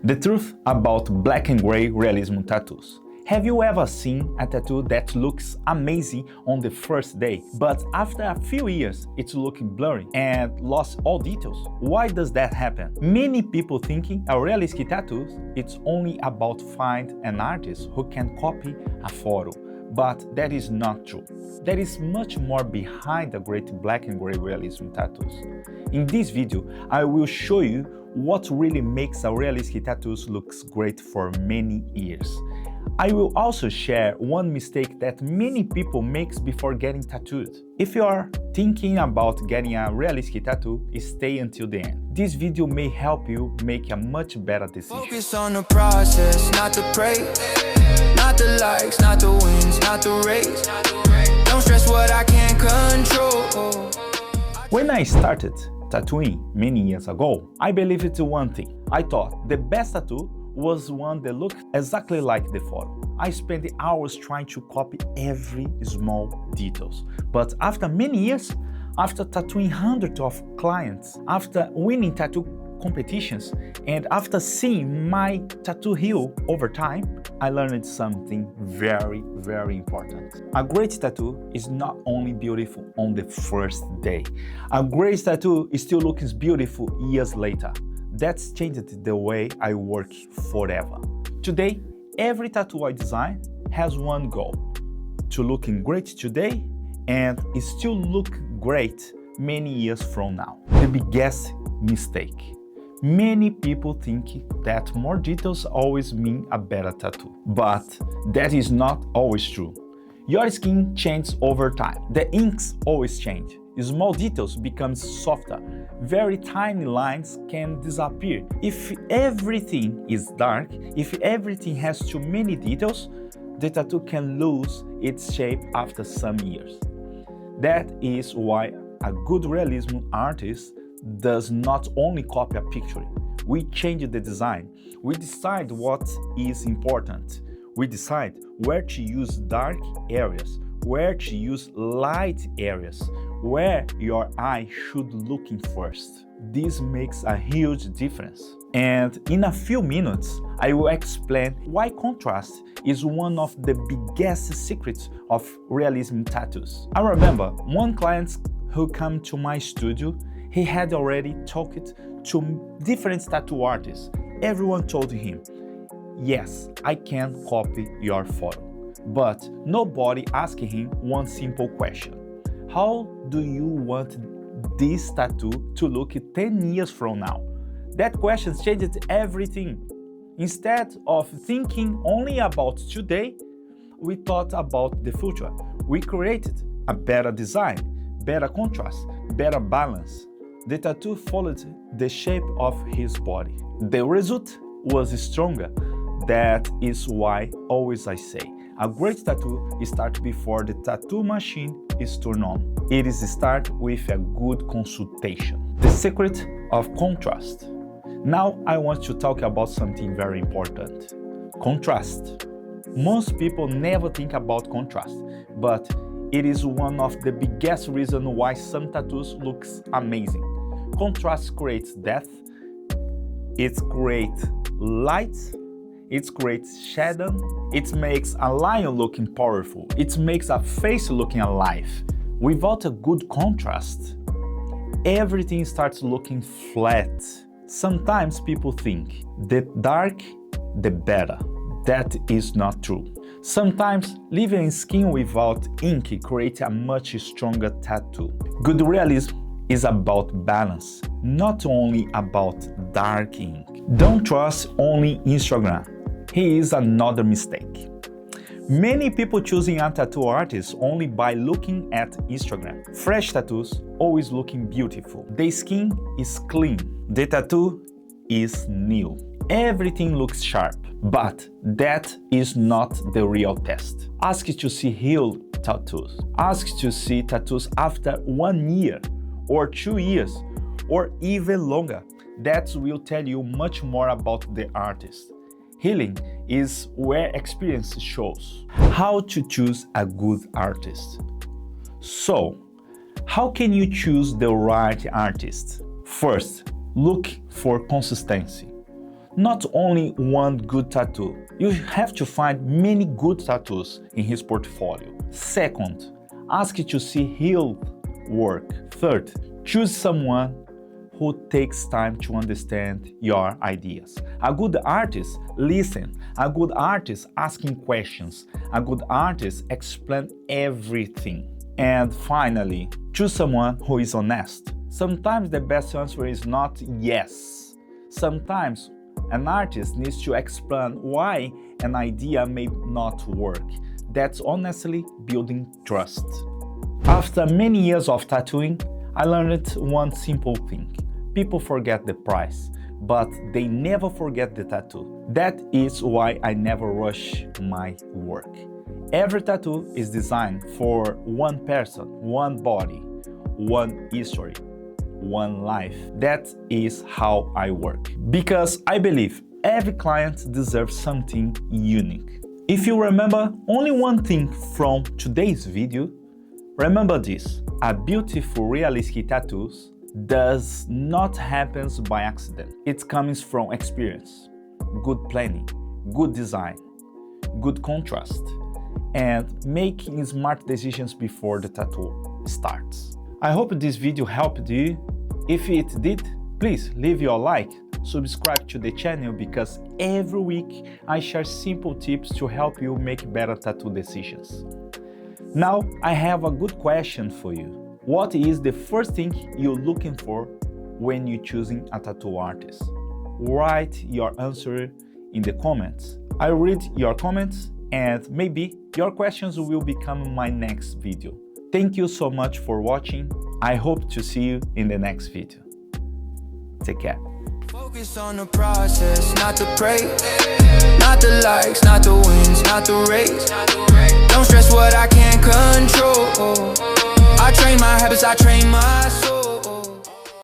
The truth about black and gray realism tattoos. Have you ever seen a tattoo that looks amazing on the first day, but after a few years it's looking blurry and lost all details? Why does that happen? Many people thinking a realistic tattoo it's only about find an artist who can copy a photo, but that is not true. There is much more behind the great black and gray realism tattoos. In this video, I will show you what really makes a realistic tattoo looks great for many years. I will also share one mistake that many people make before getting tattooed. If you are thinking about getting a realistic tattoo, stay until the end. This video may help you make a much better decision. Focus on the process, not the praise, not the likes, not the wins, not the race. Don't stress what I can't control. When I started tattooing many years ago, I believed in one thing. I thought the best tattoo was one that looked exactly like the photo. I spent hours trying to copy every small details. But after many years, after tattooing hundreds of clients, after winning tattoo competitions, and after seeing my tattoo heal over time, I learned something very, very important. A great tattoo is not only beautiful on the first day. A great tattoo is still looking beautiful years later. That's changed the way I work forever. Today, every tattoo I design has one goal: to looking great today and still look great many years from now. The biggest mistake. Many people think that more details always mean a better tattoo, but that is not always true. Your skin changes over time. The inks always change. Small details become softer. Very tiny lines can disappear. If everything is dark, if everything has too many details, the tattoo can lose its shape after some years. That is why a good realism artist does not only copy a picture. We change the design. We decide what is important. We decide where to use dark areas, where to use light areas, where your eye should look in first. This makes a huge difference. And in a few minutes, I will explain why contrast is one of the biggest secrets of realism tattoos. I remember one client who came to my studio. He had already talked to different tattoo artists. Everyone told him, yes, I can copy your photo. But nobody asked him one simple question. How do you want this tattoo to look 10 years from now? That question changed everything. Instead of thinking only about today, we thought about the future. We created a better design, better contrast, better balance. The tattoo followed the shape of his body. The result was stronger. That is why always I say, a great tattoo starts before the tattoo machine is turned on. It is start with a good consultation. The secret of contrast. Now I want to talk about something very important. Contrast. Most people never think about contrast, but it is one of the biggest reasons why some tattoos looks amazing. Contrast creates depth, it creates light, it creates shadow, it makes a lion looking powerful, it makes a face looking alive. Without a good contrast, everything starts looking flat. Sometimes people think, the dark, the better. That is not true. Sometimes leaving skin without ink creates a much stronger tattoo. Good realism is about balance, not only about dark ink. Don't trust only Instagram. Here is another mistake. Many people choosing a tattoo artist only by looking at Instagram. Fresh tattoos always looking beautiful. The skin is clean. The tattoo is new. Everything looks sharp, but that is not the real test. Ask to see healed tattoos. Ask to see tattoos after 1 year or 2 years or even longer. That will tell you much more about the artist. Healing is where experience shows. How to choose a good artist. So, how can you choose the right artist? First, look for consistency. not only one good tattoo. You have to find many good tattoos in his portfolio. Second, ask to see his work. Third, choose someone who takes time to understand your ideas. A good artist listens. A good artist asking questions. A good artist explains everything. And finally, choose someone who is honest. Sometimes the best answer is not yes. Sometimes an artist needs to explain why an idea may not work. That's honestly building trust. After many years of tattooing, I learned one simple thing. People forget the price, but they never forget the tattoo. That is why I never rush my work. Every tattoo is designed for one person, one body, one history, one life. That is how I work. Because I believe every client deserves something unique. If you remember only one thing from today's video, remember this: a beautiful realistic tattoos does not happen by accident. It comes from experience, good planning, good design, good contrast, and making smart decisions before the tattoo starts. I hope this video helped you. If it did, please leave your like, subscribe to the channel, because every week I share simple tips to help you make better tattoo decisions. Now I have a good question for you. What is the first thing you're looking for when you're choosing a tattoo artist? Write your answer in the comments. I read your comments and maybe your questions will become my next video. Thank you so much for watching. I hope to see you in the next video. Take care. Focus on the process, not the praise. Not the likes, not the wins, not the race. Don't stress what I can't control. I train my habits, I train my soul.